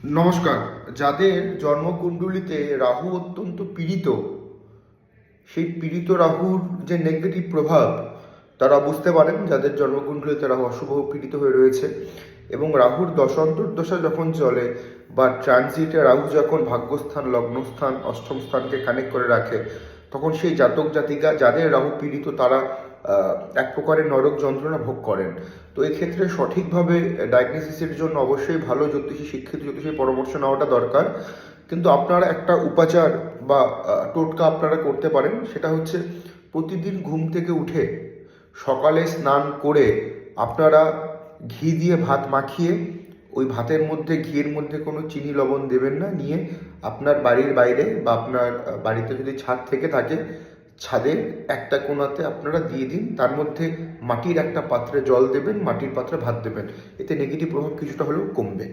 নমস্কার। যাদের জন্মকুণ্ডলিতে রাহু অত্যন্ত পীড়িত, সেই পীড়িত রাহুর যে নেগেটিভ প্রভাব তারা বুঝতে পারেন, যাদের জন্মকুণ্ডলিতে রাহু অশুভ পীড়িত হয়ে রয়েছে। এবং রাহুর দশা যখন চলে বা ট্রানজিটে রাহু যখন ভাগ্যস্থান, লগ্নস্থান, অষ্টম স্থানকে কানেক্ট করে রাখে, তখন সেই জাতক জাতিকা যাদের রাহু পীড়িত তারা এক প্রকারের নরক যন্ত্রণা ভোগ করেন। তো এক্ষেত্রে সঠিকভাবে ডায়াগনোসিসের জন্য অবশ্যই ভালো জ্যোতিষী, শিক্ষিত জ্যোতিষীর পরামর্শ নেওয়াটা দরকার। কিন্তু আপনারা একটা উপাচার বা টোটকা আপনারা করতে পারেন, সেটা হচ্ছে প্রতিদিন ঘুম থেকে উঠে সকালে স্নান করে আপনারা ঘি দিয়ে ভাত মাখিয়ে, ওই ভাতের মধ্যে, ঘিয়ের মধ্যে কোনো চিনি লবণ দেবেন না, নিয়ে আপনার বাড়ির বাইরে বা আপনার বাড়িতে যদি ছাদ থেকে থাকে, ছাদের একটা কোণাতে আপনারা দিয়ে দিন। তার মধ্যে মাটির একটা পাত্রে জল দেবেন, মাটির পাত্রে ভাত দেবেন। এতে নেগেটিভ প্রভাব কিছুটা হলেও কমবে।